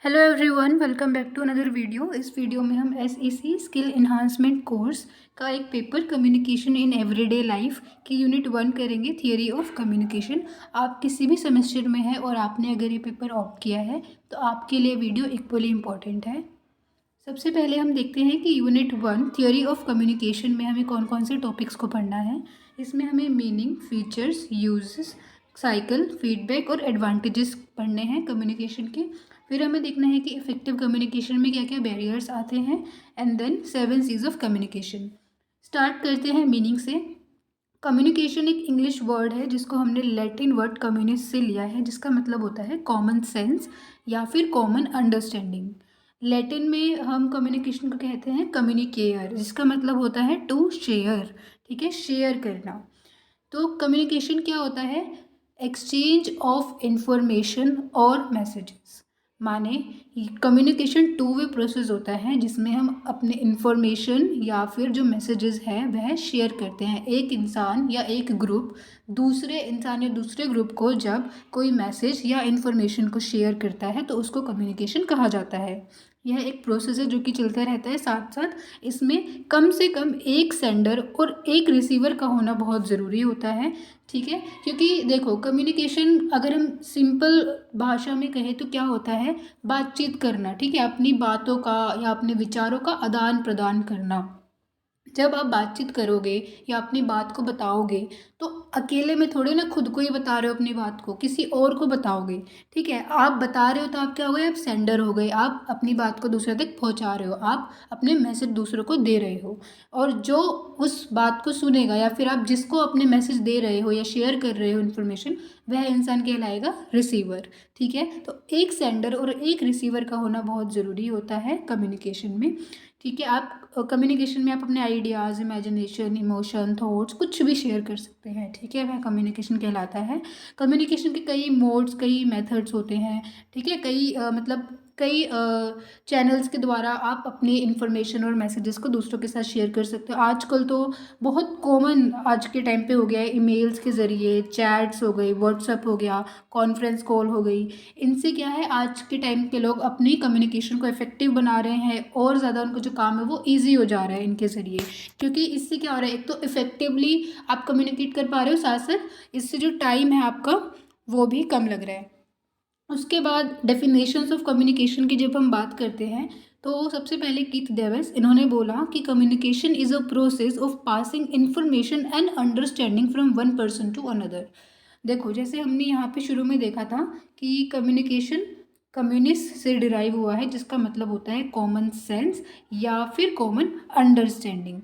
Hello everyone, welcome back to another video. इस video में हम एसईसी स्किल इन्हांसमेंट कोर्स का एक paper communication in everyday life की यूनिट 1 करेंगे, थियरी ऑफ कम्युनिकेशन। आप किसी भी सेमेस्टर में हैं और आपने अगर ये पेपर ऑप्ट किया है तो आपके लिए वीडियो इक्वली इम्पॉर्टेंट है। सबसे पहले हम देखते हैं कि यूनिट 1 थियरी ऑफ कम्युनिकेशन में हमें कौन कौन से टॉपिक्स को पढ़ना है। इसमें हमें meaning, features, uses, cycle, feedback और एडवांटेजेस पढ़ने हैं कम्युनिकेशन के। फिर हमें देखना है कि इफेक्टिव कम्युनिकेशन में क्या क्या बैरियर्स आते हैं, and then 7 C's of communication. Start करते हैं मीनिंग से। कम्युनिकेशन एक इंग्लिश वर्ड है जिसको हमने लैटिन वर्ड कम्युनिस से लिया है, जिसका मतलब होता है कॉमन सेंस या फिर कॉमन अंडरस्टैंडिंग। लैटिन में हम कम्युनिकेशन को कहते हैं कम्युनिकेयर, जिसका मतलब होता है टू शेयर। ठीक है, शेयर करना। तो कम्युनिकेशन क्या होता है? एक्सचेंज ऑफ इंफॉर्मेशन और मैसेजेस। माने कम्युनिकेशन टू वे प्रोसेस होता है जिसमें हम अपने इंफॉर्मेशन या फिर जो मैसेजेस हैं वह शेयर करते हैं। एक इंसान या एक ग्रुप दूसरे इंसान या दूसरे ग्रुप को जब कोई मैसेज या इंफॉर्मेशन को शेयर करता है तो उसको कम्युनिकेशन कहा जाता है। यह एक प्रोसेस है जो कि चलता रहता है। साथ साथ इसमें कम से कम एक सेंडर और एक रिसीवर का होना बहुत ज़रूरी होता है। ठीक है, क्योंकि देखो कम्युनिकेशन अगर हम सिंपल भाषा में कहें तो क्या होता है? बातचीत करना। ठीक है, अपनी बातों का या अपने विचारों का आदान प्रदान करना। जब आप बातचीत करोगे या अपनी बात को बताओगे तो अकेले में थोड़े ना खुद को ही बता रहे हो अपनी बात को, किसी और को बताओगे। ठीक है, आप बता रहे हो तो आप क्या हो गए? आप सेंडर हो गए। आप अपनी बात को दूसरे तक पहुंचा रहे हो, आप अपने मैसेज दूसरों को दे रहे हो। और जो उस बात को सुनेगा या फिर आप जिसको अपने मैसेज दे रहे हो या शेयर कर रहे हो इन्फॉर्मेशन, वह इंसान कहलाएगा रिसीवर। ठीक है, तो एक सेंडर और एक रिसीवर का होना बहुत ज़रूरी होता है कम्युनिकेशन में। ठीक है, आप कम्युनिकेशन में आप अपने आइडियाज़, इमेजिनेशन, इमोशन, थॉट्स कुछ भी शेयर कर सकते हैं। ठीक है, वह कम्युनिकेशन कहलाता है। कम्युनिकेशन के कई मोड्स, कई मेथड्स होते हैं। ठीक है, कई चैनल्स के द्वारा आप अपनी इन्फॉर्मेशन और मैसेजेस को दूसरों के साथ शेयर कर सकते हो। आजकल तो बहुत कॉमन आज के टाइम पे हो गया है, ईमेल्स के ज़रिए, चैट्स हो गई, व्हाट्सएप हो गया, कॉन्फ्रेंस कॉल हो गई। इनसे क्या है, आज के टाइम के लोग अपनी कम्युनिकेशन को इफेक्टिव बना रहे हैं और ज़्यादा उनको जो काम है वो ईजी हो जा रहा है इनके ज़रिए। क्योंकि इससे क्या हो रहा है, एक तो इफेक्टिवली आप कम्युनिकेट कर पा रहे हो, साथ साथ इससे जो टाइम है आपका वो भी कम लग रहा है। उसके बाद डेफिनेशंस ऑफ कम्युनिकेशन की जब हम बात करते हैं तो सबसे पहले कीथ डेविस इन्होंने बोला कि communication is a process of passing information and understanding from one person to another. देखो, जैसे हमने यहाँ पे शुरू में देखा था कि कम्युनिकेशन कम्युनिस्ट से डिराइव हुआ है, जिसका मतलब होता है कॉमन सेंस या फिर कॉमन अंडरस्टैंडिंग।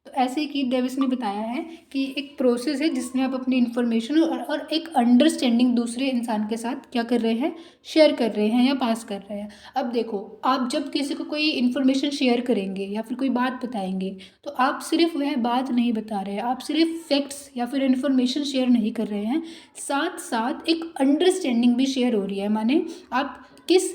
तो ऐसे ही कीथ डेविस ने बताया है कि एक प्रोसेस है जिसमें आप अपनी इन्फॉर्मेशन और एक अंडरस्टैंडिंग दूसरे इंसान के साथ क्या कर रहे हैं? शेयर कर रहे हैं या पास कर रहे हैं। अब देखो, आप जब किसी को कोई इन्फॉर्मेशन शेयर करेंगे या फिर कोई बात बताएंगे तो आप सिर्फ वह बात नहीं बता रहे हैं, आप सिर्फ फैक्ट्स या फिर इन्फॉर्मेशन शेयर नहीं कर रहे हैं, साथ साथ एक अंडरस्टैंडिंग भी शेयर हो रही है। माने आप किस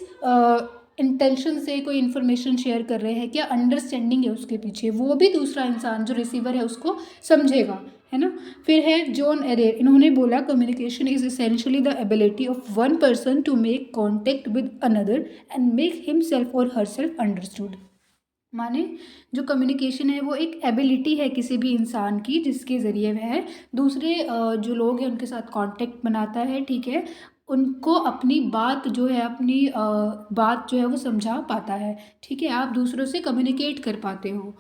इंटेंशन से कोई इन्फॉर्मेशन शेयर कर रहे हैं, क्या अंडरस्टैंडिंग है उसके पीछे, वो भी दूसरा इंसान जो रिसीवर है उसको समझेगा, है ना। फिर है जॉन एरेर, इन्होंने बोला communication is essentially the ability of one person to make contact with another and make himself और हरसेल्फ अंडरस्टूड। माने जो कम्युनिकेशन है वो एक एबिलिटी है किसी भी इंसान की जिसके ज़रिए वह दूसरे जो लोग हैं उनके साथ कांटेक्ट बनाता है। ठीक है, उनको अपनी बात जो है, अपनी बात जो है वो समझा पाता है। ठीक है, आप दूसरों से कम्युनिकेट कर पाते हो।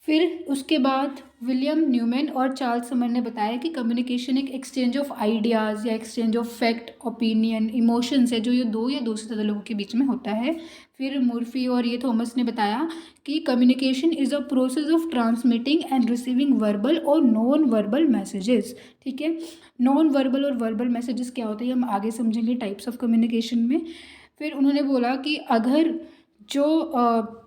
फिर उसके बाद विलियम न्यूमैन और चार्ल्स समर ने बताया कि कम्युनिकेशन एक एक्सचेंज ऑफ आइडियाज़ या exchange of fact, opinion, emotions है जो ये दो या दो से ज़्यादा लोगों के बीच में होता है। फिर मुर्फी और ये थॉमस ने बताया कि communication is a process of transmitting and receiving verbal और नॉन वर्बल मैसेजेस। ठीक है, नॉन वर्बल और वर्बल मैसेजेस क्या होते हैं हम आगे समझेंगे टाइप्स ऑफ कम्युनिकेशन में। फिर उन्होंने बोला कि अगर जो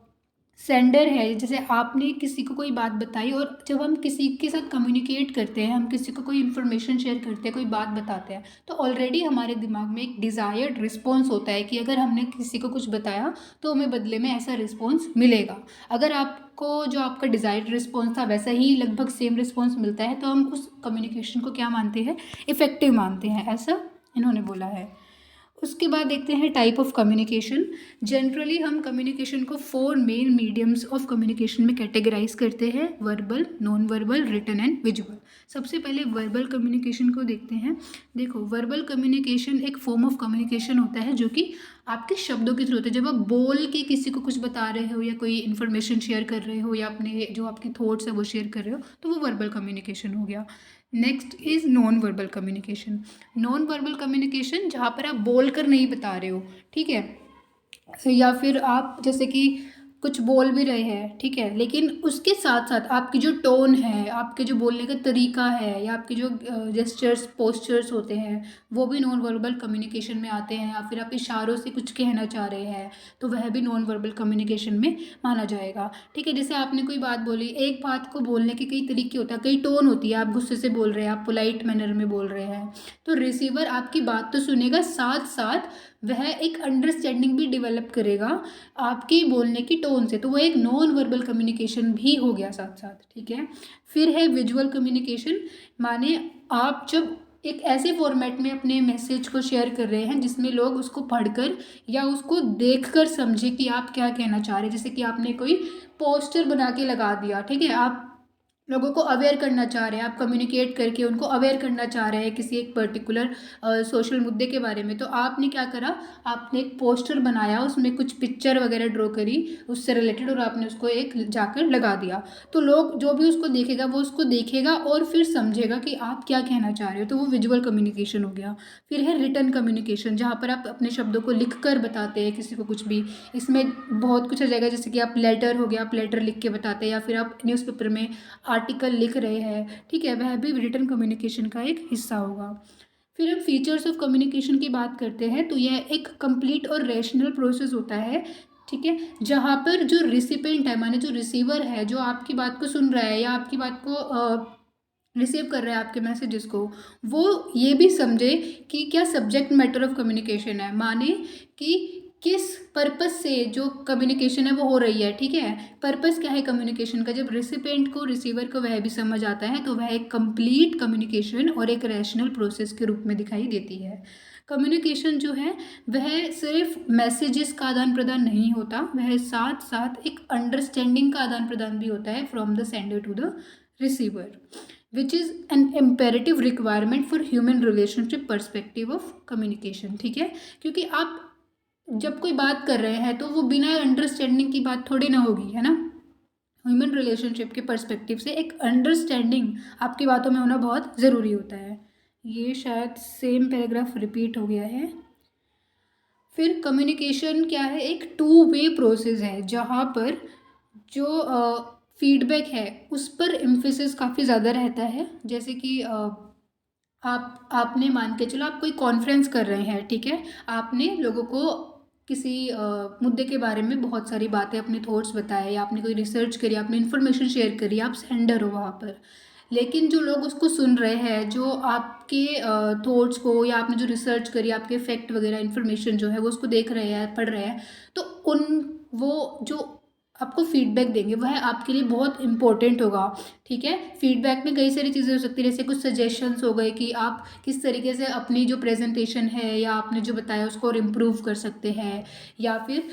सेंडर है, जैसे आपने किसी को कोई बात बताई और जब हम किसी के साथ कम्युनिकेट करते हैं, हम किसी को कोई इन्फॉर्मेशन शेयर करते हैं, कोई बात बताते हैं, तो ऑलरेडी हमारे दिमाग में एक डिज़ायर्ड रिस्पॉन्स होता है कि अगर हमने किसी को कुछ बताया तो हमें बदले में ऐसा रिस्पॉन्स मिलेगा। अगर आपको जो आपका डिज़ायर्ड रिस्पॉन्स था वैसा ही लगभग सेम रिस्पॉन्स मिलता है तो हम उस कम्युनिकेशन को क्या मानते हैं? इफ़ेक्टिव मानते हैं, ऐसा इन्होंने बोला है। उसके बाद देखते हैं टाइप ऑफ कम्युनिकेशन। जनरली हम कम्युनिकेशन को 4 मेन मीडियम्स ऑफ कम्युनिकेशन में कैटेगराइज करते हैं: verbal, non verbal, written and visual. सबसे पहले वर्बल कम्युनिकेशन को देखते हैं। देखो, वर्बल कम्युनिकेशन एक फॉर्म ऑफ कम्युनिकेशन होता है जो कि आपके शब्दों के थ्रू होता है। जब आप बोल के किसी को कुछ बता रहे हो या कोई इन्फॉर्मेशन शेयर कर रहे हो या अपने जो आपके थॉट्स है वो शेयर कर रहे हो, तो वो वर्बल कम्युनिकेशन हो गया। Next is non verbal communication. Non verbal communication जहाँ पर आप बोल कर नहीं बता रहे हो, ठीक है, या फिर आप जैसे कि कुछ बोल भी रहे हैं, ठीक है, लेकिन उसके साथ साथ आपकी जो टोन है, आपके जो बोलने का तरीका है, या आपके जो जेस्चर्स पोस्चर्स होते हैं, वो भी नॉन वर्बल कम्युनिकेशन में आते हैं। या फिर आप इशारों से कुछ कहना चाह रहे हैं तो वह भी नॉन वर्बल कम्युनिकेशन में माना जाएगा, ठीक है। जैसे आपने कोई बात बोली, एक बात को बोलने के कई तरीके होते हैं, कई टोन होती है। आप गुस्से से बोल रहे हैं, आप पोलाइट मैनर में बोल रहे हैं, तो रिसीवर आपकी बात तो सुनेगा, साथ साथ वह एक अंडरस्टैंडिंग भी डेवलप करेगा आपके बोलने की टोन से, तो वो एक नॉन वर्बल कम्युनिकेशन भी हो गया साथ साथ, ठीक है। फिर है विजुअल कम्युनिकेशन। माने आप जब एक ऐसे फॉर्मेट में अपने मैसेज को शेयर कर रहे हैं जिसमें लोग उसको पढ़कर या उसको देखकर समझे कि आप क्या कहना चाह रहे हैं। जैसे कि आपने कोई पोस्टर बना के लगा दिया, ठीक है, आप लोगों को अवेयर करना चाह रहे हैं, आप कम्युनिकेट करके उनको अवेयर करना चाह रहे हैं किसी एक पर्टिकुलर सोशल मुद्दे के बारे में, तो आपने क्या करा, आपने एक पोस्टर बनाया, उसमें कुछ पिक्चर वगैरह ड्रॉ करी उससे रिलेटेड, और आपने उसको एक जाकर लगा दिया। तो लोग जो भी उसको देखेगा वो उसको देखेगा और फिर समझेगा कि आप क्या कहना चाह रहे हो, तो वो विजुअल कम्युनिकेशन हो गया। फिर है रिटन कम्युनिकेशन, जहाँ पर आप अपने शब्दों को लिख कर बताते हैं किसी को कुछ भी। इसमें बहुत कुछ हो जाएगा, जैसे कि आप लेटर हो गया, आप लेटर लिख के बताते हैं, या फिर आप न्यूज़पेपर में आर्टिकल लिख रहे हैं, ठीक है, वह भी रिटन कम्युनिकेशन का एक हिस्सा होगा। फिर हम फीचर्स ऑफ कम्युनिकेशन की बात करते हैं, तो यह एक कंप्लीट और रैशनल प्रोसेस होता है, ठीक है, जहाँ पर जो रिसिपेंट है, माने जो रिसीवर है, जो आपकी बात को सुन रहा है या आपकी बात को रिसीव कर रहा है आपके मैसेजेस को, वो ये भी समझे कि क्या सब्जेक्ट मैटर ऑफ कम्युनिकेशन है, माने कि किस पर्पस से जो कम्युनिकेशन है वो हो रही है, ठीक है। पर्पस क्या है कम्युनिकेशन का, जब रिसिपेंट को रिसीवर को वह भी समझ आता है तो वह एक कंप्लीट कम्युनिकेशन और एक रैशनल प्रोसेस के रूप में दिखाई देती है। कम्युनिकेशन जो है वह सिर्फ मैसेजेस का आदान प्रदान नहीं होता, वह साथ साथ एक अंडरस्टैंडिंग का आदान प्रदान भी होता है from the sender to the receiver, which is an imperative requirement for human relationship perspective of communication, ठीक है। क्योंकि आप जब कोई बात कर रहे हैं तो वो बिना अंडरस्टैंडिंग की बात थोड़ी ना होगी, है ना। ह्यूमन रिलेशनशिप के पर्सपेक्टिव से एक अंडरस्टैंडिंग आपकी बातों में होना बहुत ज़रूरी होता है। ये शायद सेम पैराग्राफ रिपीट हो गया है। फिर कम्युनिकेशन क्या है, एक टू वे प्रोसेस है, जहाँ पर जो फीडबैक है उस पर एम्फेसिस काफ़ी ज़्यादा रहता है। जैसे कि आपने मान के चलो आप कोई कॉन्फ्रेंस कर रहे हैं, ठीक है, आपने लोगों को किसी मुद्दे के बारे में बहुत सारी बातें, अपने थॉट्स बताए, या आपने कोई रिसर्च करी, आपने इन्फॉर्मेशन शेयर करी, आप सेंडर हो वहाँ पर, लेकिन जो लोग उसको सुन रहे हैं, जो आपके थॉट्स को या आपने जो रिसर्च करी, आपके फैक्ट वगैरह इन्फॉर्मेशन जो है वो उसको देख रहे हैं, पढ़ रहे हैं, तो उन वो जो आपको फीडबैक देंगे वह आपके लिए बहुत इंपॉर्टेंट होगा, ठीक है। फीडबैक में कई सारी चीज़ें हो सकती है, जैसे कुछ सजेशंस हो गए कि आप किस तरीके से अपनी जो प्रेजेंटेशन है या आपने जो बताया उसको और इम्प्रूव कर सकते हैं, या फिर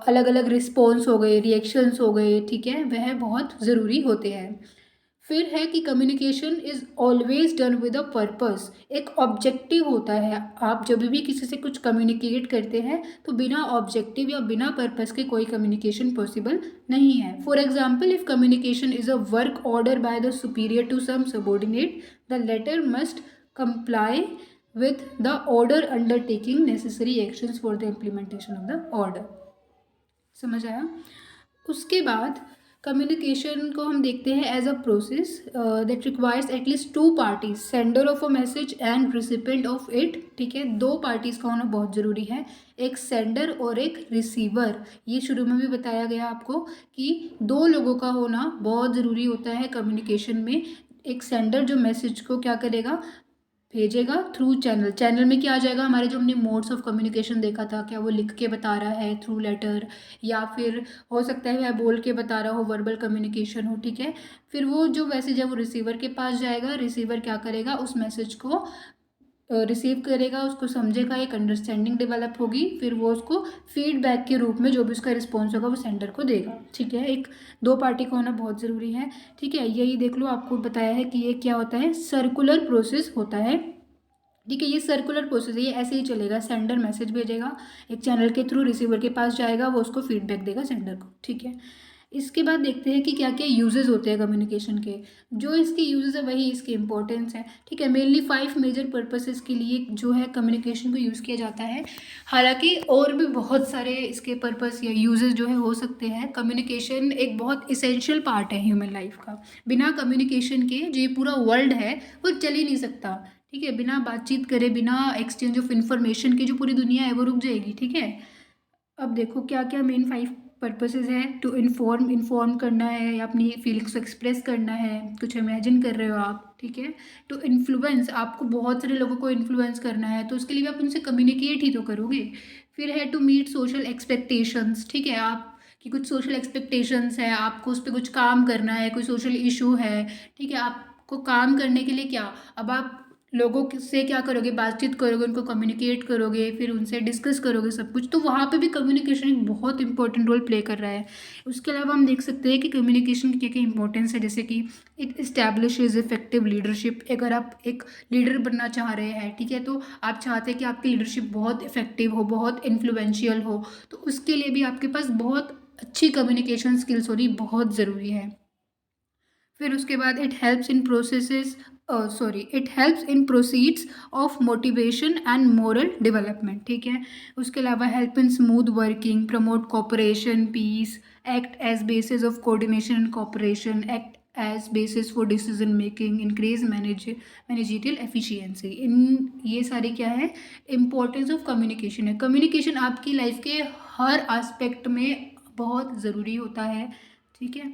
अलग अलग रिस्पॉन्स हो गए, रिएक्शंस हो गए, ठीक है, वह बहुत ज़रूरी होते हैं। फिर है कि communication is always done with a purpose, एक ऑब्जेक्टिव होता है। आप जब भी किसी से कुछ कम्युनिकेट करते हैं तो बिना ऑब्जेक्टिव या बिना पर्पस के कोई कम्युनिकेशन पॉसिबल नहीं है। For example, if communication is a work order by the superior to some subordinate, the latter must comply with the order undertaking necessary actions for the implementation of the order। समझ आया। उसके बाद communication को हम देखते हैं as a process that requires at least two parties, sender of a message and recipient of it, ठीक है, दो पार्टीज़ का होना बहुत ज़रूरी है, एक सेंडर और एक रिसीवर। ये शुरू में भी बताया गया आपको कि दो लोगों का होना बहुत ज़रूरी होता है कम्युनिकेशन में। एक सेंडर जो मैसेज को क्या करेगा, भेजेगा थ्रू चैनल। चैनल में क्या आ जाएगा, हमारे जो हमने मोड्स ऑफ कम्युनिकेशन देखा था, क्या वो लिख के बता रहा है थ्रू लेटर, या फिर हो सकता है वह बोल के बता रहा हो, वर्बल कम्युनिकेशन हो, ठीक है। फिर वो जो मैसेज है वो रिसीवर के पास जाएगा, रिसीवर क्या करेगा, उस मैसेज को रिसीव करेगा, उसको समझेगा, एक अंडरस्टैंडिंग डेवलप होगी, फिर वो उसको फीडबैक के रूप में जो भी उसका रिस्पॉन्स होगा वो सेंडर को देगा। ठीक है, एक दो पार्टी का होना बहुत ज़रूरी है। ठीक है, यही देख लो, आपको बताया है कि ये क्या होता है, सर्कुलर प्रोसेस होता है। ठीक है, ये सर्कुलर प्रोसेस है, ये ऐसे ही चलेगा। सेंडर मैसेज भेजेगा एक चैनल के थ्रू, रिसीवर के पास जाएगा, वो उसको फीडबैक देगा सेंडर को। ठीक है, इसके बाद देखते हैं कि क्या क्या यूजेस होते हैं कम्युनिकेशन के। जो इसके यूजेस है वही इसकी इंपॉर्टेंस है। ठीक है, मेनली 5 मेजर पर्पसेस के लिए जो है कम्युनिकेशन को यूज़ किया जाता है। हालांकि और भी बहुत सारे इसके पर्पस या यूजेस जो है हो सकते हैं। कम्युनिकेशन एक बहुत इसेंशियल पार्ट है ह्यूमन लाइफ का। बिना कम्युनिकेशन के जो ये पूरा वर्ल्ड है वो चल ही नहीं सकता। ठीक है, बिना बातचीत करे, बिना एक्सचेंज ऑफ इंफॉर्मेशन की जो पूरी दुनिया है वो रुक जाएगी। ठीक है, अब देखो क्या क्या मेन 5 पर्पसेस हैं। टू इन्फॉर्म करना है, या अपनी फीलिंग्स को एक्सप्रेस करना है, कुछ इमेजिन कर रहे हो आप। ठीक है, टू इन्फ्लुएंस, आपको बहुत सारे लोगों को इन्फ्लुएंस करना है, तो उसके लिए भी आप उनसे कम्युनिकेट ही तो करोगे। फिर है टू मीट सोशल एक्सपेक्टेशंस। ठीक है, आप कि कुछ सोशल एक्सपेक्टेशंस है, आपको उस पर कुछ काम करना है, कोई सोशल इशू है। ठीक है, आपको काम करने के लिए क्या, अब आप लोगों से क्या करोगे, बातचीत करोगे, उनको कम्युनिकेट करोगे, फिर उनसे डिस्कस करोगे सब कुछ, तो वहाँ पे भी कम्युनिकेशन एक बहुत इंपॉर्टेंट रोल प्ले कर रहा है। उसके अलावा हम देख सकते हैं कि कम्युनिकेशन की क्या क्या इंपॉर्टेंस है, जैसे कि इट इस्टेब्लिशेज इफेक्टिव लीडरशिप। अगर आप एक लीडर बनना चाह रहे हैं, ठीक है, तो आप चाहते हैं कि आपकी लीडरशिप बहुत इफेक्टिव हो, बहुत इन्फ्लुएंशियल हो, तो उसके लिए भी आपके पास बहुत अच्छी कम्युनिकेशन स्किल्स होनी बहुत ज़रूरी है। फिर उसके बाद it helps in proceeds of motivation and moral development. ठीक है, उसके अलावा help in smooth working, promote cooperation, peace, act as basis of coordination and cooperation, act as basis for decision making, increase managerial efficiency. इन ये सारे क्या है, importance of communication है। कम्युनिकेशन आपकी लाइफ के हर एस्पेक्ट में बहुत ज़रूरी होता है। ठीक है,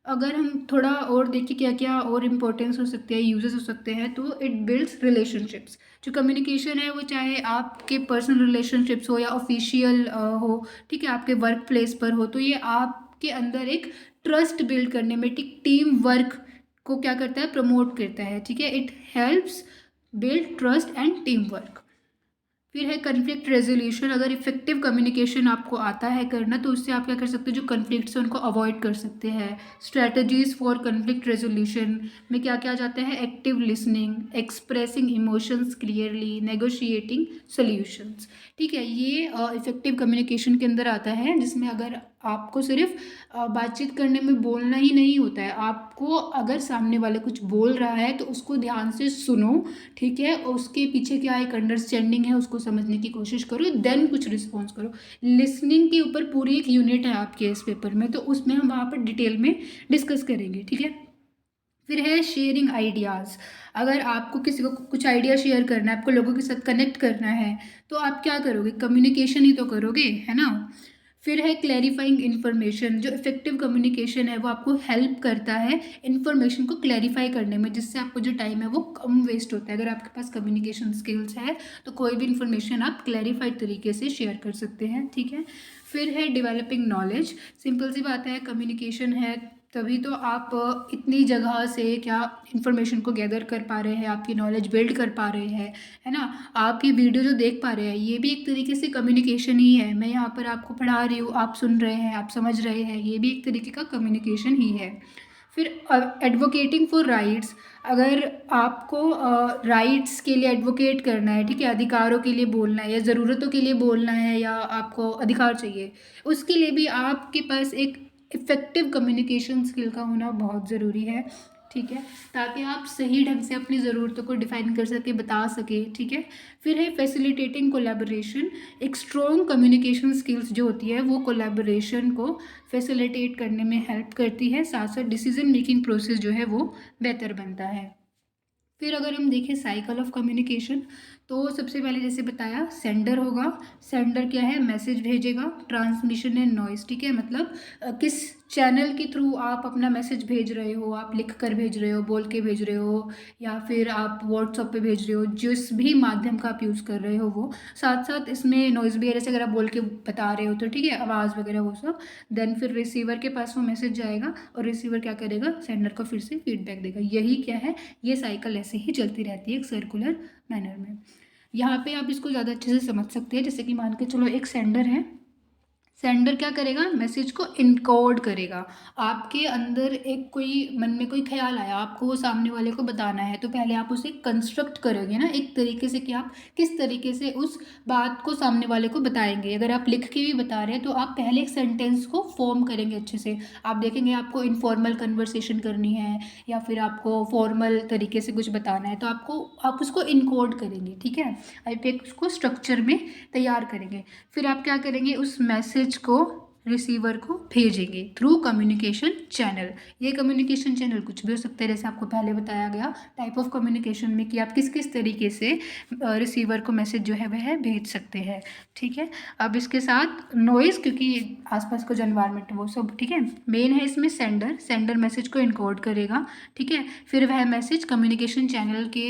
अगर हम थोड़ा और देखें क्या क्या और इम्पोर्टेंस हो सकते हैं, यूजेस हो सकते हैं, तो इट बिल्ड्स रिलेशनशिप्स। जो कम्युनिकेशन है वो चाहे आपके पर्सनल रिलेशनशिप्स हो या ऑफिशियल हो, ठीक है, आपके वर्क प्लेस पर हो, तो ये आपके अंदर एक ट्रस्ट बिल्ड करने में, टीम वर्क को क्या करता है, प्रमोट करता है। ठीक है, it helps build trust and team work. फिर है कन्फ्लिक्ट रेजोल्यूशन। अगर इफेक्टिव कम्युनिकेशन आपको आता है करना, तो उससे आप क्या कर सकते हो, जो कन्फ्लिक्ट्स हैं उनको अवॉइड कर सकते हैं। स्ट्रैटेजीज फॉर कन्फ्लिक्ट रेजोल्यूशन में क्या क्या जाता है, active listening, expressing emotions clearly, negotiating solutions. ठीक है, ये इफेक्टिव कम्युनिकेशन के अंदर आता है, जिसमें अगर आपको सिर्फ बातचीत करने में बोलना ही नहीं होता है, आपको अगर सामने वाला कुछ बोल रहा है तो उसको ध्यान से सुनो। ठीक है, और उसके पीछे क्या एक अंडरस्टैंडिंग है उसको समझने की कोशिश करो, देन कुछ रिस्पॉन्स करो। लिसनिंग के ऊपर पूरी एक यूनिट है आपके इस पेपर में, तो उसमें हम वहाँ पर डिटेल में डिस्कस करेंगे। ठीक है, फिर है शेयरिंग आइडियाज़। अगर आपको किसी को कुछ आइडिया शेयर करना है, आपको लोगों के साथ कनेक्ट करना है, तो आप क्या करोगे, कम्युनिकेशन ही तो करोगे, है ना। फिर है क्लैरिफाइंग इन्फॉर्मेशन। जो इफेक्टिव कम्युनिकेशन है वो आपको हेल्प करता है इन्फॉर्मेशन को क्लैरिफाई करने में, जिससे आपको जो टाइम है वो कम वेस्ट होता है। अगर आपके पास कम्युनिकेशन स्किल्स है तो कोई भी इन्फॉर्मेशन आप क्लैरिफाइड तरीके से शेयर कर सकते हैं। ठीक है, फिर है डेवलपिंग नॉलेज। सिंपल सी बात है, कम्युनिकेशन है तभी तो आप इतनी जगह से क्या इन्फॉर्मेशन को गैदर कर पा रहे हैं, आपकी नॉलेज बिल्ड कर पा रहे हैं, है ना। आप ये वीडियो जो देख पा रहे हैं ये भी एक तरीके से कम्युनिकेशन ही है। मैं यहाँ पर आपको पढ़ा रही हूँ, आप सुन रहे हैं, आप समझ रहे हैं, ये भी एक तरीके का कम्युनिकेशन ही है। फिर एडवोकेटिंग फॉर राइट्स। अगर आपको राइट्स के लिए एडवोकेट करना है, ठीक है, अधिकारों के लिए बोलना है या ज़रूरतों के लिए बोलना है, या आपको अधिकार चाहिए, उसके लिए भी आपके पास एक इफ़ेक्टिव कम्युनिकेशन स्किल का होना बहुत ज़रूरी है। ठीक है, ताकि आप सही ढंग से अपनी ज़रूरतों को डिफाइन कर सके, बता सके। ठीक है, फिर है फैसिलिटेटिंग कोलैबोरेशन। एक स्ट्रॉन्ग कम्युनिकेशन स्किल्स जो होती है वो कोलैबोरेशन को फैसिलिटेट करने में हेल्प करती है, साथ साथ डिसीजन मेकिंग प्रोसेस जो है वो बेहतर बनता है। फिर अगर हम देखें साइकिल ऑफ कम्युनिकेशन, तो सबसे पहले जैसे बताया सेंडर होगा। सेंडर क्या है, मैसेज भेजेगा। ट्रांसमिशन एंड नॉइस, ठीक है, मतलब किस चैनल के थ्रू आप अपना मैसेज भेज रहे हो, आप लिख कर भेज रहे हो, बोल के भेज रहे हो, या फिर आप व्हाट्सअप पे भेज रहे हो, जिस भी माध्यम का आप यूज़ कर रहे हो वो। साथ साथ इसमें नॉइस भी है, जैसे अगर आप बोल के बता रहे हो तो ठीक है, आवाज़ वगैरह वो सब। देन फिर रिसीवर के पास वो मैसेज जाएगा और रिसीवर क्या करेगा, सेंडर को फिर से फीडबैक देगा। यही क्या है, ये साइकिल ऐसे ही चलती रहती है, एक सर्कुलर मैनर में। यहाँ पे आप इसको ज़्यादा अच्छे से समझ सकते हैं। जैसे कि मान के चलो एक सेंडर है, सेंडर क्या करेगा, मैसेज को इनकोड करेगा। आपके अंदर एक कोई मन में कोई ख्याल आया, आपको वो सामने वाले को बताना है, तो पहले आप उसे कंस्ट्रक्ट करोगे ना एक तरीके से कि आप किस तरीके से उस बात को सामने वाले को बताएंगे। अगर आप लिख के भी बता रहे हैं तो आप पहले एक सेंटेंस को फॉर्म करेंगे अच्छे से। आप देखेंगे आपको इनफॉर्मल कन्वर्सेशन करनी है या फिर आपको फॉर्मल तरीके से कुछ बताना है, तो आप उसको इनकोड करेंगे, ठीक है। आप एक उसको स्ट्रक्चर में तैयार करेंगे। फिर आप क्या करेंगे, उस मैसेज को रिसीवर को भेजेंगे थ्रू कम्युनिकेशन चैनल। ये कम्युनिकेशन चैनल कुछ भी हो सकता है, जैसे आपको पहले बताया गया टाइप ऑफ कम्युनिकेशन में कि आप किस किस तरीके से रिसीवर को मैसेज जो है वह भेज सकते हैं, ठीक है। अब इसके साथ नॉइज़, क्योंकि आसपास का जो एनवायरनमेंट है वो सब, ठीक है। मेन है इसमें सेंडर मैसेज को इनकोड करेगा, ठीक है। फिर वह मैसेज कम्युनिकेशन चैनल के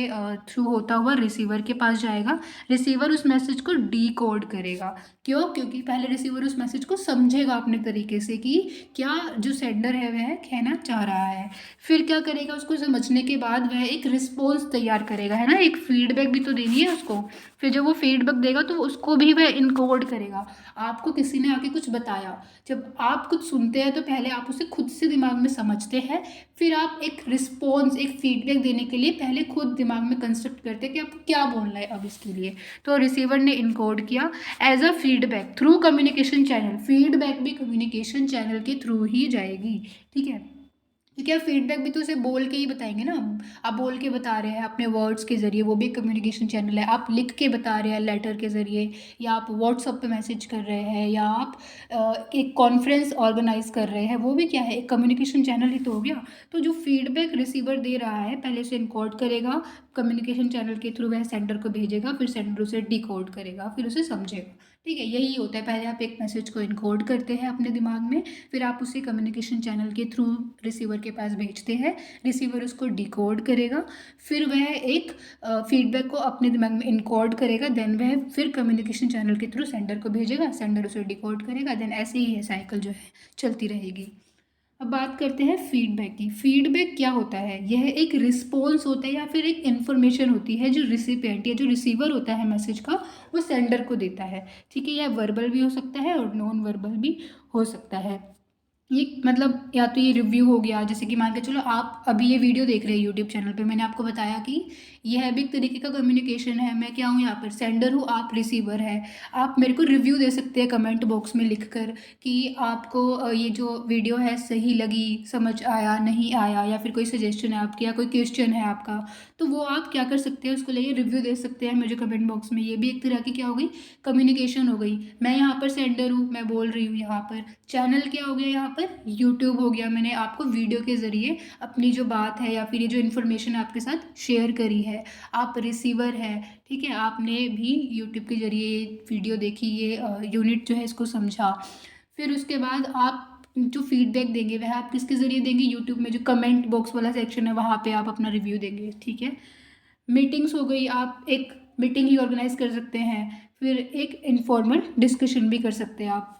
थ्रू होता हुआ रिसीवर के पास जाएगा। रिसीवर उस मैसेज को डीकोड करेगा। क्यों? क्योंकि पहले रिसीवर उस मैसेज को समझेगा अपने तरीके से कि क्या जो सेंडर है वह कहना चाह रहा है। फिर क्या करेगा, उसको समझने के बाद वह एक रिस्पॉन्स तैयार करेगा, है ना, एक फीडबैक भी तो देनी है उसको। फिर जब वो फीडबैक देगा तो उसको भी वह इनकोड करेगा। आपको किसी ने आके कुछ बताया, जब आप कुछ सुनते हैं तो पहले आप उसे खुद से दिमाग में समझते हैं, फिर आप एक रिस्पॉन्स, एक फीडबैक देने के लिए पहले खुद दिमाग में कंस्ट्रक्ट करते हैं कि आपको क्या बोलना है अब इसके लिए। तो रिसीवर ने इनकोड किया as a feedback through communication channel. Feedback भी कम्युनिकेशन चैनल के थ्रू ही जाएगी, ठीक है। क्योंकि आप फीडबैक भी तो उसे बोल के ही बताएंगे ना। आप बोल के बता रहे हैं अपने वर्ड्स के ज़रिए, वो भी कम्युनिकेशन चैनल है। आप लिख के बता रहे हैं लेटर के ज़रिए, या आप व्हाट्सअप पे मैसेज कर रहे हैं, या आप एक कॉन्फ्रेंस ऑर्गेनाइज कर रहे हैं, वो भी क्या है, एक कम्युनिकेशन चैनल ही तो हो गया। तो जो फीडबैक रिसीवर दे रहा है पहले उसे इनकोड करेगा, कम्युनिकेशन चैनल के थ्रू वह सेंडर को भेजेगा, फिर सेंडर उसे डिकोड करेगा, फिर उसे समझेगा, ठीक है। यही होता है, पहले आप एक मैसेज को इनकोड करते हैं अपने दिमाग में, फिर आप उसे कम्युनिकेशन चैनल के थ्रू रिसीवर के पास भेजते हैं, रिसीवर उसको डिकोड करेगा, फिर वह एक फीडबैक को अपने दिमाग में इनकोड करेगा, देन वह फिर कम्युनिकेशन चैनल के थ्रू सेंडर को भेजेगा, सेंडर उसे डिकोड करेगा, देन ऐसे ही है साइकिल जो है चलती रहेगी। अब बात करते हैं फीडबैक की। फीडबैक क्या होता है, यह एक रिस्पॉन्स होता है या फिर एक इन्फॉर्मेशन होती है जो रिसिपिएंट या जो रिसीवर होता है मैसेज का, वो सेंडर को देता है, ठीक है। यह वर्बल भी हो सकता है और नॉन वर्बल भी हो सकता है। ये मतलब या तो ये रिव्यू हो गया, जैसे कि मान के चलो आप अभी ये वीडियो देख रहे हैं यूट्यूब चैनल पे, मैंने आपको बताया कि यह भी एक तरीके का कम्युनिकेशन है। मैं क्या हूँ यहाँ पर, सेंडर हूँ, आप रिसीवर है। आप मेरे को रिव्यू दे सकते हैं कमेंट बॉक्स में लिखकर कि आपको ये जो वीडियो है सही लगी, समझ आया, नहीं आया, या फिर कोई सजेशन है आपकी या कोई क्वेश्चन है आपका, तो वो आप क्या कर सकते हैं, उसको लेके रिव्यू दे सकते हैं मुझे कमेंट बॉक्स में। ये भी एक तरह की क्या हो गई, कम्युनिकेशन हो गई। मैं यहाँ पर सेंडर हूँ, मैं बोल रही हूँ यहाँ पर। चैनल क्या हो गया यहाँ पर, यूट्यूब हो गया, मैंने आपको वीडियो के ज़रिए अपनी जो बात है या फिर ये जो इन्फॉर्मेशन आपके साथ शेयर करी है। आप रिसीवर है, ठीक है, आपने भी यूट्यूब के ज़रिए वीडियो देखी, ये यूनिट जो है इसको समझा। फिर उसके बाद आप जो फीडबैक देंगे वह आप किसके ज़रिए देंगे, यूट्यूब में जो कमेंट बॉक्स वाला सेक्शन है वहाँ पे आप अपना रिव्यू देंगे, ठीक है। मीटिंग्स हो गई, आप एक मीटिंग ही ऑर्गेनाइज कर सकते हैं, फिर एक इनफॉर्मल डिस्कशन भी कर सकते हैं आप।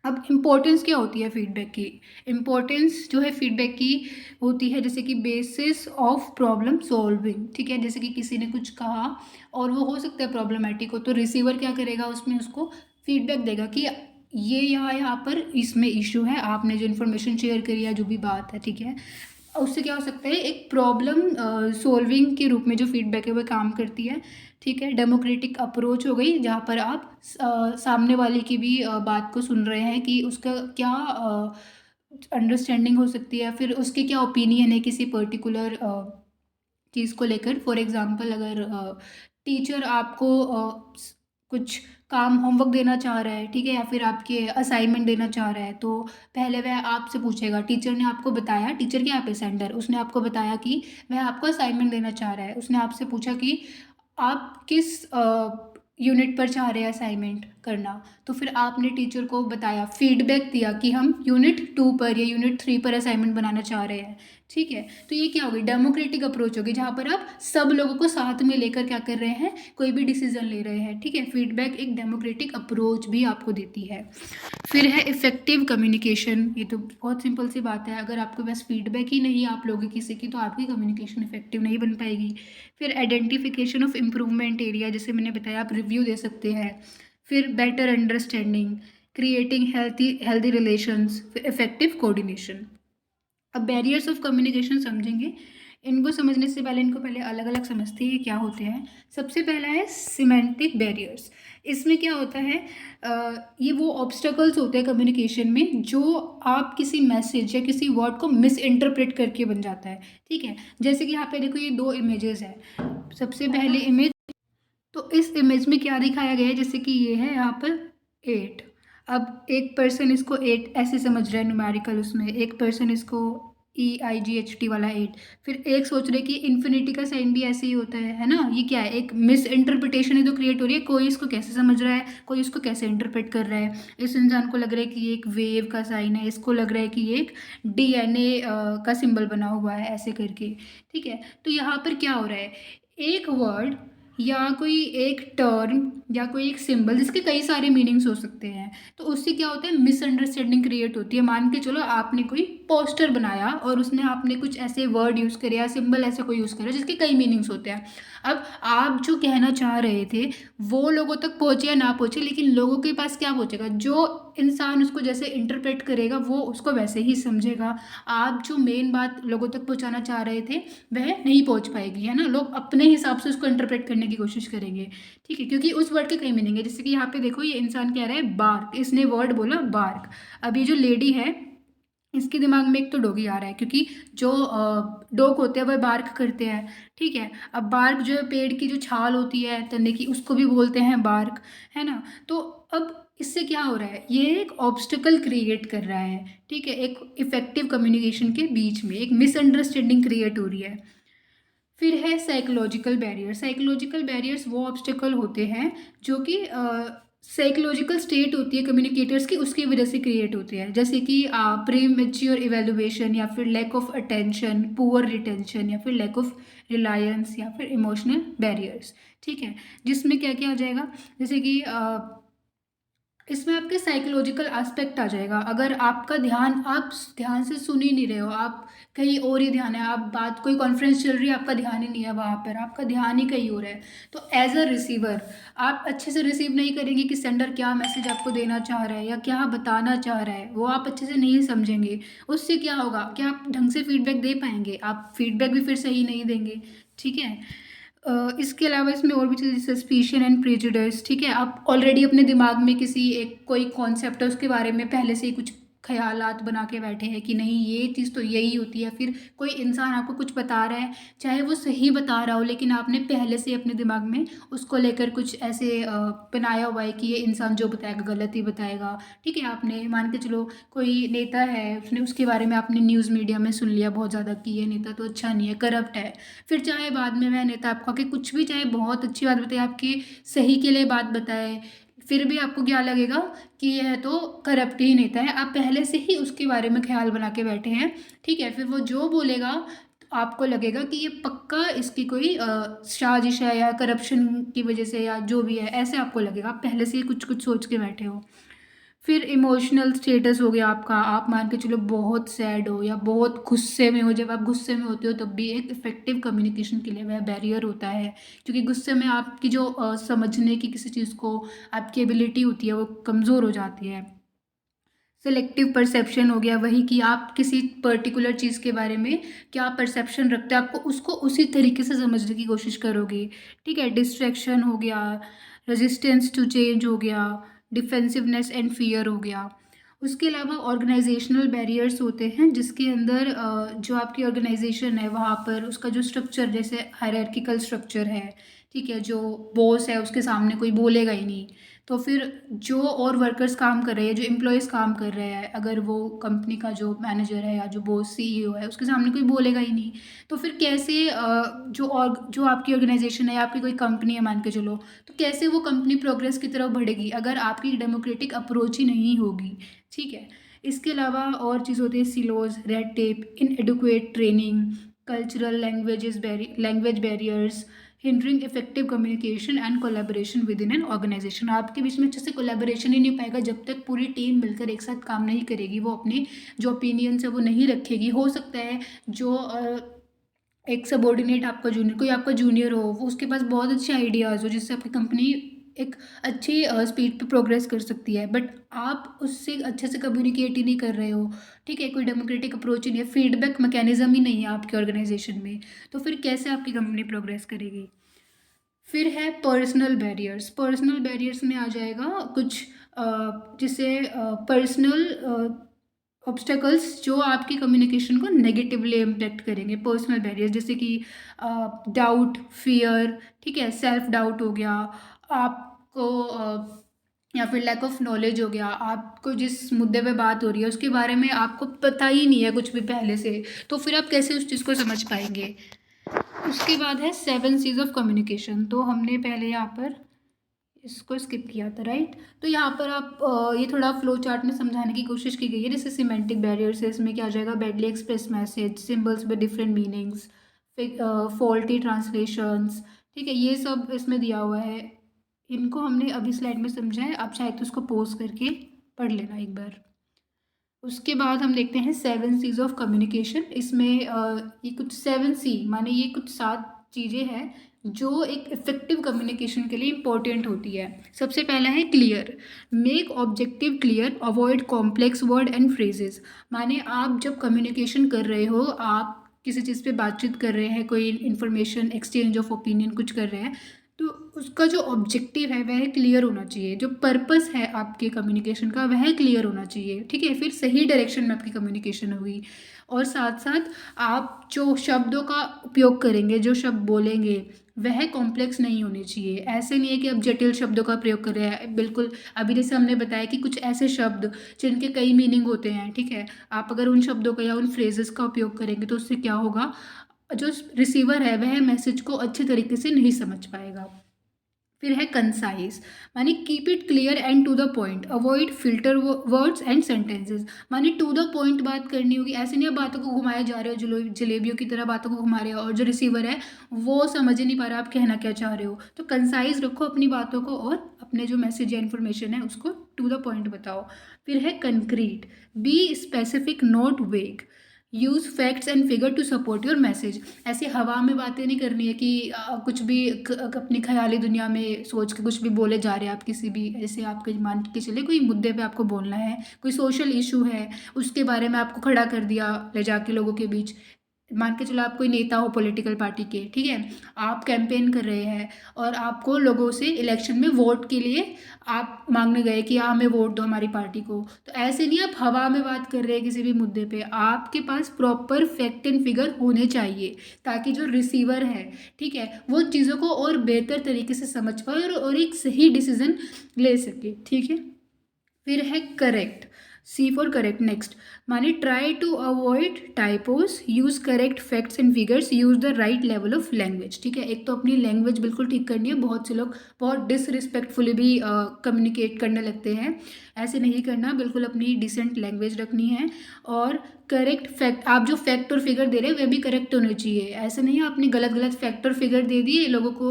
अब इम्पोर्टेंस क्या होती है फीडबैक की, इम्पोर्टेंस जो है फीडबैक की होती है जैसे कि बेसिस ऑफ प्रॉब्लम सॉल्विंग, ठीक है। जैसे कि किसी ने कुछ कहा और वो हो सकता है प्रॉब्लमेटिक हो, तो रिसीवर क्या करेगा, उसमें उसको फीडबैक देगा कि ये यहाँ पर इसमें इशू है, आपने जो इन्फॉर्मेशन शेयर करी है, जो भी बात है, ठीक है। उससे क्या हो सकता है, एक प्रॉब्लम सॉल्विंग के रूप में जो फीडबैक है वो काम करती है, ठीक है। डेमोक्रेटिक अप्रोच हो गई, जहाँ पर आप सामने वाले की भी बात को सुन रहे हैं कि उसका क्या अंडरस्टैंडिंग हो सकती है, फिर उसके क्या ओपिनियन है किसी पर्टिकुलर चीज़ को लेकर। फॉर एग्ज़ाम्पल अगर टीचर आपको कुछ काम होमवर्क देना चाह रहा है, ठीक है, या फिर आपके असाइनमेंट देना चाह रहा है, तो पहले वह आपसे पूछेगा, टीचर ने आपको बताया, टीचर क्या पे सेंडर, उसने आपको बताया कि वह आपको असाइनमेंट देना चाह रहा है। उसने आपसे पूछा कि आप किस यूनिट पर चाह रहे हैं असाइनमेंट, करना। तो फिर आपने टीचर को बताया, फीडबैक दिया कि हम यूनिट 2 पर या यूनिट 3 पर असाइनमेंट बनाना चाह रहे हैं, ठीक है। तो ये क्या होगी, डेमोक्रेटिक अप्रोच होगी, जहाँ पर आप सब लोगों को साथ में लेकर क्या कर रहे हैं, कोई भी डिसीजन ले रहे हैं, ठीक है। फीडबैक एक डेमोक्रेटिक अप्रोच भी आपको देती है। फिर है इफ़ेक्टिव कम्युनिकेशन। ये तो बहुत सिंपल सी बात है, अगर आपके पास फीडबैक ही नहीं आप लोगे किसी की, तो आपकी कम्युनिकेशन इफेक्टिव नहीं बन पाएगी। फिर आइडेंटिफिकेशन ऑफ इम्प्रूवमेंट एरिया, जैसे मैंने बताया आप रिव्यू दे सकते हैं। फिर better understanding, creating healthy relations, फिर इफेक्टिव कोऑर्डिनेशन। अब बैरियर्स ऑफ कम्युनिकेशन समझेंगे। इनको समझने से पहले इनको पहले अलग अलग समझते हैं क्या होते हैं। सबसे पहला है सिमेंटिक बैरियर्स। इसमें क्या होता है, ये वो ऑब्स्टकल्स होते हैं कम्युनिकेशन में जो आप किसी मैसेज या किसी वर्ड को मिस इंटरप्रेट करके बन जाता है, ठीक है। जैसे कि यहाँ पे देखो ये 2 इमेजेस है। सबसे पहले इमेज, तो इस इमेज में क्या दिखाया गया है, जैसे कि ये है यहाँ पर 8। अब एक पर्सन इसको 8 ऐसे समझ रहा है न्यूमेरिकल, उसमें एक पर्सन इसको EIGHT वाला 8, फिर एक सोच रहे कि इन्फिनिटी का साइन भी ऐसे ही होता है ना। ये क्या है, एक मिस इंटरप्रिटेशन ही तो क्रिएट हो रही है। कोई इसको कैसे समझ रहा है, कोई इसको कैसे इंटरप्रेट कर रहा है। इस इंसान को लग रहा है कि ये एक वेव का साइन है, इसको लग रहा है कि ये एक DNA का सिंबल बना हुआ है, ऐसे करके, ठीक है। तो यहाँ पर क्या हो रहा है, एक वर्ड या कोई एक टर्म या कोई एक सिंबल जिसके कई सारे मीनिंग्स हो सकते हैं, तो उससे क्या होता है, मिसअंडरस्टैंडिंग क्रिएट होती है। मान के चलो आपने कोई पोस्टर बनाया और उसने आपने कुछ ऐसे वर्ड यूज़ करे या सिंबल ऐसे कोई यूज़ करे जिसके कई मीनिंग्स होते हैं। अब आप जो कहना चाह रहे थे वो लोगों तक पहुँचे या ना पहुँचे, लेकिन लोगों के पास क्या पहुँचेगा, जो इंसान उसको जैसे इंटरप्रेट करेगा वो उसको वैसे ही समझेगा। आप जो मेन बात लोगों तक पहुँचाना चाह रहे थे वह नहीं पहुँच पाएगी, है ना। लोग अपने हिसाब से उसको इंटरप्रेट करने की कोशिश करेंगे, ठीक है, क्योंकि उस वर्ड के कई मीनिंग है। जैसे कि यहाँ पे देखो ये इंसान कह रहा है बार्क, इसने वर्ड बोला बार्क। अब ये जो लेडी है इसके दिमाग में एक तो डॉगी आ रहा है, क्योंकि जो डॉग होते हैं वह बार्क करते हैं, ठीक है। अब बार्क जो है पेड़ की जो छाल होती है तने की, उसको भी बोलते हैं बार्क, है ना। तो अब इससे क्या हो रहा है, ये एक ऑब्स्टिकल क्रिएट कर रहा है, ठीक है, एक इफेक्टिव कम्युनिकेशन के बीच में एक मिसअंडरस्टैंडिंग क्रिएट हो रही है। फिर है साइकोलॉजिकल बैरियर। साइकोलॉजिकल बैरियर्स वो ऑब्स्टिकल होते हैं जो कि साइकोलॉजिकल स्टेट होती है कम्युनिकेटर्स की, उसकी वजह से क्रिएट होते हैं। जैसे कि प्रीमेच्योर इवेल्युएशन, या फिर lack of attention, poor retention, या फिर लैक ऑफ रिलायंस, या फिर इमोशनल बैरियर्स, ठीक है। जिसमें क्या क्या आ जाएगा, जैसे कि इसमें आपके साइकोलॉजिकल एस्पेक्ट आ जाएगा। अगर आपका ध्यान, आप ध्यान से सुन ही नहीं रहे हो, आप कहीं और ही ध्यान है, आप बात, कोई कॉन्फ्रेंस चल रही है, आपका ध्यान ही नहीं है वहाँ पर, आपका ध्यान ही कहीं और है, तो एज अ रिसीवर आप अच्छे से रिसीव नहीं करेंगे कि सेंडर क्या मैसेज आपको देना चाह रहा है या क्या बताना चाह रहा है, वो आप अच्छे से नहीं समझेंगे। उससे क्या होगा, क्या आप ढंग से फीडबैक दे पाएंगे, आप फीडबैक भी फिर सही नहीं देंगे, ठीक है। इसके अलावा इसमें और भी चीज़ें, सस्पिशन एंड प्रेजुडिस, ठीक है। आप ऑलरेडी अपने दिमाग में किसी एक कोई कॉन्सेप्ट है उसके बारे में पहले से ही कुछ ख्यालात बना के बैठे हैं कि नहीं ये चीज़ तो यही होती है। फिर कोई इंसान आपको कुछ बता रहा है, चाहे वो सही बता रहा हो, लेकिन आपने पहले से अपने दिमाग में उसको लेकर कुछ ऐसे बनाया हुआ है कि ये इंसान जो बताएगा गलत ही बताएगा, ठीक है। आपने मान के चलो कोई नेता है, उसने उसके बारे में आपने न्यूज़ मीडिया में सुन लिया बहुत ज़्यादा कि ये नेता तो अच्छा नहीं है, करप्ट है। फिर चाहे बाद में वह नेता आपको आके कुछ भी, चाहे बहुत अच्छी बात बताए, आपके सही के लिए बात बताए, फिर भी आपको क्या लगेगा कि यह तो करप्ट ही नेता है। आप पहले से ही उसके बारे में ख्याल बना के बैठे हैं, ठीक है। फिर वो जो बोलेगा आपको लगेगा कि ये पक्का इसकी कोई साजिश है या करप्शन की वजह से या जो भी है, ऐसे आपको लगेगा, आप पहले से ही कुछ कुछ सोच के बैठे हो। फिर इमोशनल स्टेटस हो गया आपका, आप मान के चलो बहुत सैड हो या बहुत गुस्से में हो। जब आप गुस्से में होते हो तब भी एक इफेक्टिव कम्युनिकेशन के लिए वह बैरियर होता है, क्योंकि गुस्से में आपकी जो समझने की किसी चीज़ को आपकी एबिलिटी होती है वो कमज़ोर हो जाती है। सिलेक्टिव परसेप्शन हो गया, वही कि आप किसी पर्टिकुलर चीज़ के बारे में क्या परसेप्शन रखते हैं, आपको उसको उसी तरीके से समझने की कोशिश करोगे, ठीक है। डिस्ट्रैक्शन हो गया, रेजिस्टेंस टू चेंज हो गया, डिफेंसिवनेस एंड फियर हो गया। उसके अलावा ऑर्गेनाइजेशनल बैरियर्स होते हैं जिसके अंदर जो आपकी ऑर्गेनाइजेशन है वहाँ पर उसका जो स्ट्रक्चर, जैसे हायरार्किकल स्ट्रक्चर है, ठीक है, जो बॉस है उसके सामने कोई बोलेगा ही नहीं। तो फिर जो और वर्कर्स काम कर रहे हैं, जो एम्प्लॉयज़ काम कर रहे हैं, अगर वो कंपनी का जो मैनेजर है या जो बॉस सीईओ है उसके सामने कोई बोलेगा ही नहीं, तो फिर कैसे जो आपकी ऑर्गेनाइजेशन है या आपकी कोई कंपनी है मान के चलो, तो कैसे वो कंपनी प्रोग्रेस की तरफ बढ़ेगी अगर आपकी डेमोक्रेटिक अप्रोच ही नहीं होगी। ठीक है, इसके अलावा और चीज़ होती है silos, red tape, inadequate training, cultural language barriers, hindering effective communication and collaboration within an organization. आपके बीच में अच्छे से कोलैबोरेशन ही नहीं पाएगा जब तक पूरी टीम मिलकर एक साथ काम नहीं करेगी, वो अपने जो ओपिनियंस है वो नहीं रखेगी। हो सकता है जो एक सबॉर्डिनेट आपका जूनियर, कोई आपका जूनियर हो, वो उसके पास बहुत अच्छे आइडियाज़ हो जिससे आपकी कंपनी एक अच्छी स्पीड पे प्रोग्रेस कर सकती है, बट आप उससे अच्छे से कम्युनिकेट ही नहीं कर रहे हो। ठीक है, कोई डेमोक्रेटिक अप्रोच ही नहीं है, फीडबैक मैकेनिज्म ही नहीं है आपके ऑर्गेनाइजेशन में, तो फिर कैसे आपकी कंपनी प्रोग्रेस करेगी। फिर है पर्सनल बैरियर्स में आ जाएगा कुछ जिसे पर्सनल ऑब्स्टेकल्स जो आपकी कम्युनिकेशन को नेगेटिवली इम्पेक्ट करेंगे। पर्सनल बैरियर्स जैसे कि डाउट, फियर, ठीक है, सेल्फ डाउट हो गया आपको, या फिर लैक ऑफ नॉलेज हो गया, आपको जिस मुद्दे पे बात हो रही है उसके बारे में आपको पता ही नहीं है कुछ भी पहले से, तो फिर आप कैसे उस चीज़ को समझ पाएंगे। उसके बाद है 7 सीज ऑफ कम्युनिकेशन। तो हमने पहले यहाँ पर इसको स्किप किया था, राइट। तो यहाँ पर आप ये थोड़ा फ्लो चार्ट में समझाने की कोशिश की गई है। जैसे सिमेंटिक बैरियर्स है, इसमें क्या आ जाएगा, badly express message, symbols with different meanings, faulty translations, ठीक है, ये सब इसमें दिया हुआ है। इनको हमने अभी स्लाइड में समझा है, आप चाहे तो उसको पोज करके पढ़ लेना एक बार। उसके बाद हम देखते हैं 7 सीज ऑफ कम्युनिकेशन। इसमें ये कुछ 7 सी माने ये कुछ 7 चीज़ें हैं जो एक इफेक्टिव कम्युनिकेशन के लिए इम्पोर्टेंट होती है। सबसे पहला है clear, make objective clear, avoid complex word and phrases. माने आप जब कम्युनिकेशन कर रहे हो, आप किसी चीज़ पे बातचीत कर रहे हैं, कोई इन्फॉर्मेशन एक्सचेंज ऑफ ओपिनियन कुछ कर रहे हैं, तो उसका जो ऑब्जेक्टिव है वह क्लियर होना चाहिए, जो पर्पस है आपके कम्युनिकेशन का वह क्लियर होना चाहिए। ठीक है, फिर सही डायरेक्शन में आपकी कम्युनिकेशन होगी। और साथ साथ आप जो शब्दों का उपयोग करेंगे, जो शब्द बोलेंगे, वह कॉम्प्लेक्स नहीं होने चाहिए। ऐसे नहीं है कि आप जटिल शब्दों का प्रयोग कर रहे हैं, बिल्कुल। अभी जैसे हमने बताया कि कुछ ऐसे शब्द जिनके कई मीनिंग होते हैं, ठीक है, आप अगर उन शब्दों का या उन फ्रेजेस का उपयोग करेंगे तो उससे क्या होगा, जो रिसीवर है वह मैसेज को अच्छे तरीके से नहीं समझ पाएगा। फिर है कंसाइज, माने keep it clear and to the point, avoid filter words and sentences. माने टू द पॉइंट बात करनी होगी, ऐसे नहीं आप बातों को घुमाए जा रहे हो, जलेबियों की तरह बातों को घुमा रहे हो और जो रिसीवर है वो समझ ही नहीं पा रहा आप कहना क्या चाह रहे हो। तो कंसाइज रखो अपनी बातों को और अपने जो मैसेज या इन्फॉर्मेशन है उसको टू द पॉइंट बताओ। फिर है concrete, be specific not vague, use facts and figure to support your message. ऐसे हवा में बातें नहीं करनी है कि कुछ भी अपनी ख्याली दुनिया में सोच के कुछ भी बोले जा रहे हैं आप किसी भी, जैसे आपके मान के चले कोई मुद्दे पे आपको बोलना है, कोई सोशल इशू है, उसके बारे में आपको खड़ा कर दिया ले जाके लोगों के बीच। मान के चलो आप कोई नेता हो पॉलिटिकल पार्टी के, ठीक है, आप कैंपेन कर रहे हैं और आपको लोगों से इलेक्शन में वोट के लिए आप मांगने गए कि हाँ हमें वोट दो हमारी पार्टी को, तो ऐसे नहीं आप हवा में बात कर रहे हैं किसी भी मुद्दे पे, आपके पास प्रॉपर फैक्ट एंड फिगर होने चाहिए ताकि जो रिसीवर है, ठीक है, वो चीज़ों को और बेहतर तरीके से समझ पाए और एक सही डिसीजन ले सके। ठीक है, फिर है correct, C for correct next, माने try to avoid typos, use correct facts and figures, use the right level of language. ठीक है, एक तो अपनी लैंग्वेज बिल्कुल ठीक करनी है, बहुत से लोग बहुत डिसरिस्पेक्टफुली भी कम्युनिकेट करने लगते हैं, ऐसे नहीं करना, बिल्कुल अपनी डिसेंट लैंग्वेज रखनी है। और करेक्ट फैक्ट, आप जो फैक्ट और फिगर दे रहे हैं वे भी करेक्ट होने चाहिए, ऐसे नहीं आपने गलत गलत फैक्ट और फिगर दे दिए लोगों को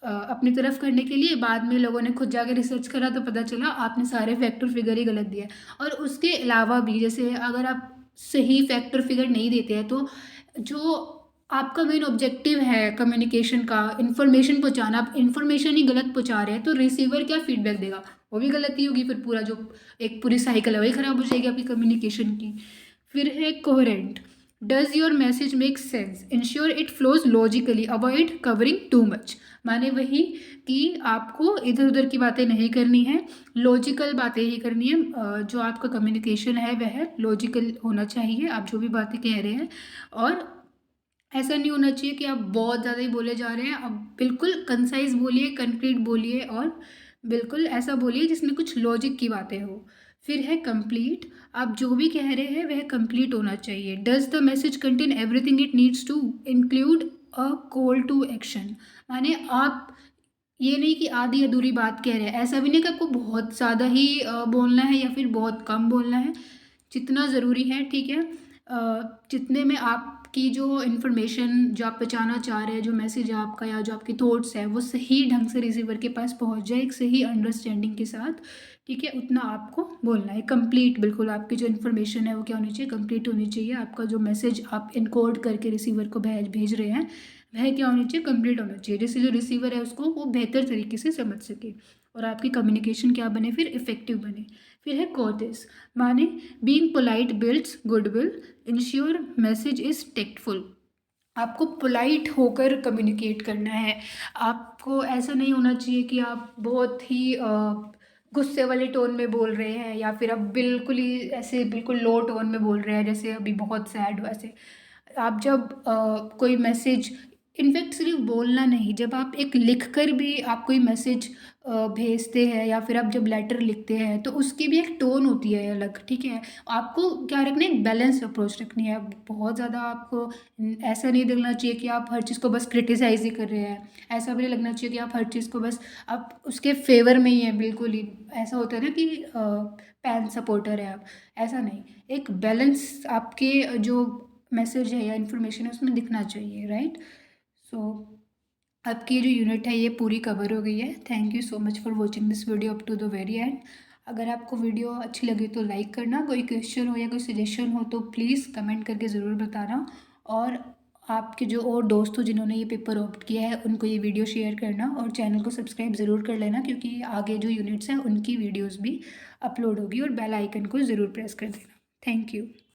अपनी तरफ करने के लिए, बाद में लोगों ने खुद जाकर रिसर्च करा तो पता चला आपने सारे फैक्टर फिगर ही गलत दिए। और उसके अलावा भी जैसे अगर आप सही फैक्टर फिगर नहीं देते हैं तो जो आपका मेन ऑब्जेक्टिव है कम्युनिकेशन का, इन्फॉर्मेशन पहुंचाना, आप इन्फॉर्मेशन ही गलत पहुंचा रहे हैं तो रिसीवर क्या फीडबैक देगा, वो भी गलत ही होगी, फिर पूरा जो एक पूरी साइकिल है वही खराब हो जाएगी आपकी कम्युनिकेशन की। फिर है coherent, does your message make sense, ensure it flows logically, avoid covering too much. माने वही कि आपको इधर उधर की बातें नहीं करनी है, लॉजिकल बातें ही करनी है, जो आपका कम्युनिकेशन है वह लॉजिकल होना चाहिए, आप जो भी बातें कह रहे हैं। और ऐसा नहीं होना चाहिए कि आप बहुत ज़्यादा ही बोले जा रहे हैं। आप बिल्कुल कंसाइज़ बोलिए, कंक्रीट बोलिए और बिल्कुल ऐसा बोलिए जिसमें कुछ लॉजिक की बातें हो। फिर है कंप्लीट, आप जो भी कह रहे हैं वह कंप्लीट होना चाहिए। Does the message contain everything it needs to include a call to action. माने आप ये नहीं कि आधी अधूरी बात कह रहे हैं, ऐसा भी नहीं कि आपको बहुत ज़्यादा ही बोलना है या फिर बहुत कम बोलना है। जितना ज़रूरी है, ठीक है। जितने में आपकी जो इन्फॉर्मेशन जो आप पहुँचाना चाह रहे हैं, जो मैसेज है आपका या जो आपके थॉट्स हैं वो सही ढंग से रिसीवर के पास पहुँच जाए एक सही अंडरस्टैंडिंग के साथ, ठीक है, उतना आपको बोलना है। कंप्लीट बिल्कुल आपकी जो इन्फॉर्मेशन है वो क्या होनी चाहिए, कंप्लीट होनी चाहिए। आपका जो मैसेज आप इनकोड करके रिसीवर को भेज रहे हैं वह क्या होनी चाहिए, कंप्लीट होना चाहिए, जिससे जो रिसीवर है उसको वो बेहतर तरीके से समझ सके और आपकी कम्युनिकेशन क्या बने, फिर इफेक्टिव बने। फिर है कोर्टेस, माने being polite builds goodwill, ensure message is tactful. आपको पोलाइट होकर कम्युनिकेट करना है। आपको ऐसा नहीं होना चाहिए कि आप बहुत ही गुस्से वाले टोन में बोल रहे हैं या फिर आप बिल्कुल ही ऐसे बिल्कुल लो टोन में बोल रहे हैं जैसे अभी बहुत सैड हो ऐसे। आप जब कोई मैसेज, इनफैक्ट सिर्फ बोलना नहीं, जब आप एक लिख कर भी आप कोई मैसेज भेजते हैं या फिर आप जब लेटर लिखते हैं तो उसकी भी एक टोन होती है अलग, ठीक है। आपको क्या रखना है, एक बैलेंस अप्रोच रखनी है। बहुत ज़्यादा आपको ऐसा नहीं लगना चाहिए कि आप हर चीज़ को बस क्रिटिसाइज ही कर रहे हैं। ऐसा भी नहीं लगना चाहिए कि आप हर चीज़ को बस आप उसके फेवर में ही हैं बिल्कुल ही। ऐसा होता है ना कि पैन सपोर्टर है आप, ऐसा नहीं। एक बैलेंस आपके जो मैसेज है या इन्फॉर्मेशन है उसमें दिखना चाहिए, राइट। सो आपकी ये जो यूनिट है ये पूरी कवर हो गई है। Thank you so much for watching this video up to the very end. अगर आपको वीडियो अच्छी लगी तो लाइक करना, कोई क्वेश्चन हो या कोई सजेशन हो तो प्लीज़ कमेंट करके ज़रूर बताना, और आपके जो और दोस्त हो जिन्होंने ये पेपर ऑप्ट किया है उनको ये वीडियो शेयर करना, और चैनल को सब्सक्राइब ज़रूर कर लेना क्योंकि आगे जो यूनिट्स हैं उनकी वीडियोज़ भी अपलोड होगी, और बेल आइकन को ज़रूर प्रेस कर देना। Thank you.